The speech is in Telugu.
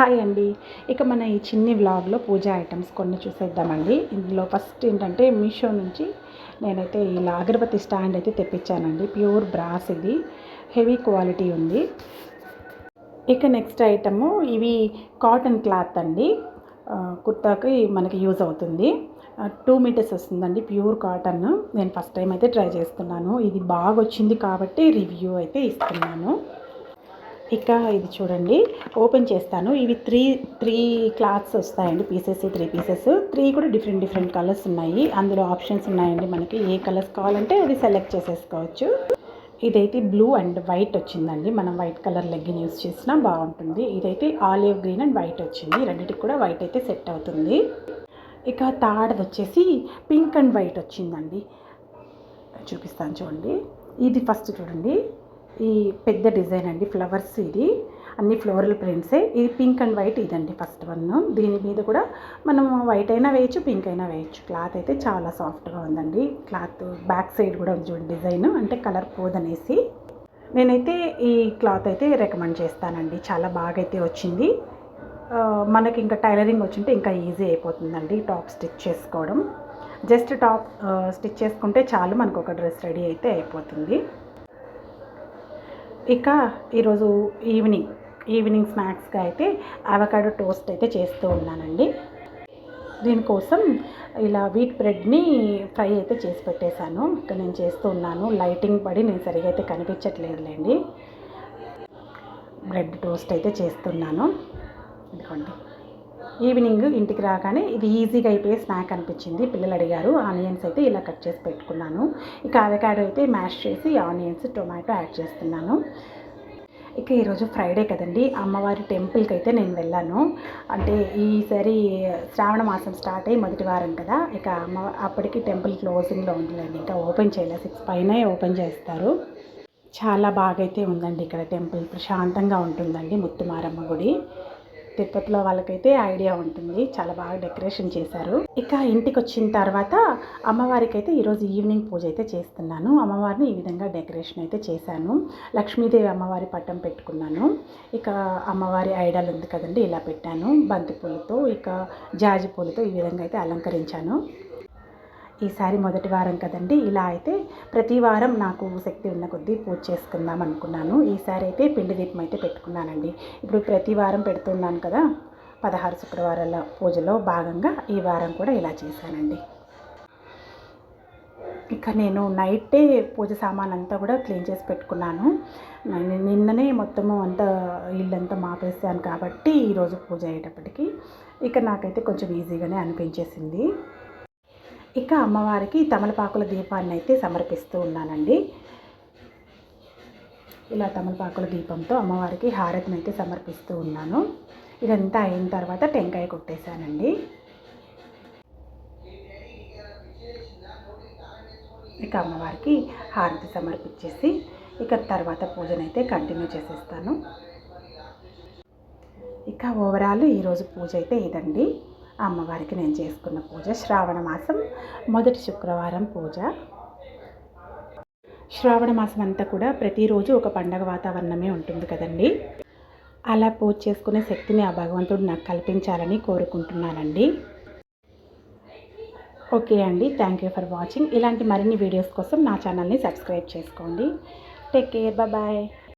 హాయ్ అండి. ఇక మన ఈ చిన్ని వ్లాగ్లో పూజా ఐటమ్స్ కొన్ని చూసేద్దామండి. ఇందులో ఫస్ట్ ఏంటంటే మీషో నుంచి నేనైతే ఇలా అగరబత్తి స్టాండ్ అయితే తెప్పించానండి. ప్యూర్ బ్రాస్, ఇది హెవీ క్వాలిటీ ఉంది. ఇక నెక్స్ట్ ఐటము ఇవి కాటన్ క్లాత్ అండి. కుర్తాకి మనకి యూజ్ అవుతుంది. 2 మీటర్స్ వస్తుందండి, ప్యూర్ కాటన్. నేను ఫస్ట్ టైం అయితే ట్రై చేస్తున్నాను. ఇది బాగా వచ్చింది కాబట్టి రివ్యూ అయితే ఇస్తున్నాను. ఇక ఇది చూడండి, ఓపెన్ చేస్తాను. ఇవి త్రీ క్లాత్స్ వస్తాయండి, పీసెస్ 3 పీసెస్. 3 కూడా డిఫరెంట్ కలర్స్ ఉన్నాయి. అందులో ఆప్షన్స్ ఉన్నాయండి, మనకి ఏ కలర్స్ కావాలంటే అది సెలెక్ట్ చేసేసుకోవచ్చు. ఇదైతే బ్లూ అండ్ వైట్ వచ్చిందండి. మనం వైట్ కలర్ లెగ్గిన్ యూస్ చేసినా బాగుంటుంది. ఇదైతే ఆలివ్ గ్రీన్ అండ్ వైట్ వచ్చింది. రెండింటికి కూడా వైట్ అయితే సెట్ అవుతుంది. ఇక థర్డ్ వచ్చేసి పింక్ అండ్ వైట్ వచ్చిందండి. చూపిస్తాను చూడండి. ఇది ఫస్ట్ చూడండి, ఈ పెద్ద డిజైన్ అండి, ఫ్లవర్స్. ఇది అన్ని ఫ్లోరల్ ప్రింట్సే. ఇది పింక్ అండ్ వైట్ ఇదండి ఫస్ట్ వన్. దీని మీద కూడా మనం వైట్ అయినా వేయచ్చు, పింక్ అయినా వేయచ్చు. క్లాత్ అయితే చాలా సాఫ్ట్గా ఉందండి. క్లాత్ బ్యాక్ సైడ్ కూడా ఉంది చూడండి డిజైన్, అంటే కలర్ పోదనేసి. నేనైతే ఈ క్లాత్ అయితే రికమెండ్ చేస్తానండి. చాలా బాగా అయితే వచ్చింది. మనకి ఇంకా టైలరింగ్ వచ్చింటే ఇంకా ఈజీ అయిపోతుందండి టాప్ స్టిచ్ చేసుకోవడం. జస్ట్ టాప్ స్టిచ్ చేసుకుంటే చాలు, మనకు ఒక డ్రెస్ రెడీ అయితే అయిపోతుంది. ఇక ఈరోజు ఈవినింగ్ స్నాక్స్గా అయితే అవకాడో టోస్ట్ అయితే చేస్తూ ఉన్నానండి. దీనికోసం ఇలా వీట్ బ్రెడ్ని ఫ్రై అయితే చేసి పెట్టేశాను. ఇక నేను చేస్తూ ఉన్నాను. లైటింగ్ పడి నేను సరిగా అయితే కనిపించట్లేదులేండి. బ్రెడ్ టోస్ట్ అయితే చేస్తున్నాను. ఇదిగోండి, ఈవినింగ్ ఇంటికి రాగానే ఇది ఈజీగా అయిపోయే స్నాక్ అనిపించింది. పిల్లలు అడిగారు. ఆనియన్స్ అయితే ఇలా కట్ చేసి పెట్టుకున్నాను. ఇక అవకాడో అయితే మ్యాష్ చేసి ఆనియన్స్, టొమాటో యాడ్ చేస్తున్నాను. ఇక ఈరోజు ఫ్రైడే కదండి, అమ్మవారి టెంపుల్కి అయితే నేను వెళ్ళాను. అంటే ఈసారి శ్రావణ మాసం స్టార్ట్ అయ్యి మొదటి వారం కదా, ఇక అప్పటికి టెంపుల్ క్లోజింగ్లో ఉంటుందండి. ఇంకా ఓపెన్ చేయలేదు, 6 పైనే ఓపెన్ చేస్తారు. చాలా బాగా అయితే ఉందండి ఇక్కడ టెంపుల్. ప్రశాంతంగా ఉంటుందండి. ముత్తుమారమ్మ గుడి. తిరుపతిలో వాళ్ళకైతే ఐడియా ఉంటుంది. చాలా బాగా డెకరేషన్ చేశారు. ఇక ఇంటికి వచ్చిన తర్వాత అమ్మవారికి అయితే ఈరోజు ఈవినింగ్ పూజ అయితే చేస్తున్నాను. అమ్మవారిని ఈ విధంగా డెకరేషన్ అయితే చేశాను. లక్ష్మీదేవి అమ్మవారి పట్టం పెట్టుకున్నాను. ఇక అమ్మవారి ఐడల్ ఉంది కదండి, ఇలా పెట్టాను. బంతి పూలతో, ఇక జాజి పూలతో ఈ విధంగా అయితే అలంకరించాను. ఈసారి మొదటి వారం కదండి, ఇలా అయితే ప్రతి వారం నాకు శక్తి ఉన్న కొద్దీ పూజ చేసుకుందాం అనుకున్నాను. ఈసారి అయితే పిండి దీపం అయితే పెట్టుకున్నానండి. ఇప్పుడు ప్రతి వారం పెడుతున్నాను కదా, 16 శుక్రవారాల పూజలో భాగంగా ఈ వారం కూడా ఇలా చేశానండి. ఇక నేను నైటే పూజ సామాన్ అంతా కూడా క్లీన్ చేసి పెట్టుకున్నాను. నిన్ననే మొత్తము అంతా ఇల్లంతా మాపేసాను కాబట్టి ఈరోజు పూజ అయ్యేటప్పటికి ఇక నాకైతే కొంచెం ఈజీగానే అనిపించేసింది. ఇక అమ్మవారికి తమలపాకుల దీపాన్ని అయితే సమర్పిస్తూ ఉన్నానండి. ఇలా తమలపాకుల దీపంతో అమ్మవారికి హారతిని అయితే సమర్పిస్తూ ఉన్నాను. ఇదంతా అయిన తర్వాత టెంకాయ కొట్టేశానండి. ఇక అమ్మవారికి హారతి సమర్పించేసి ఇక తర్వాత పూజనైతే కంటిన్యూ చేసేస్తాను. ఇక ఓవరాల్ ఈరోజు పూజ అయితే ఇదండి. అమ్మవారికి నేను చేసుకున్న పూజ. శ్రావణ మాసం మొదటి శుక్రవారం పూజ. శ్రావణ మాసం అంతా కూడా ప్రతిరోజు ఒక పండగ వాతావరణమే ఉంటుంది కదండి. అలా పూజ చేసుకునే శక్తిని ఆ భగవంతుడు నాకు కల్పించాలని కోరుకుంటున్నానండి. ఓకే అండి, థ్యాంక్ యూ ఫర్ వాచింగ్. ఇలాంటి మరిన్ని వీడియోస్ కోసం నా ఛానల్ని సబ్స్క్రైబ్ చేసుకోండి. Take care, bye.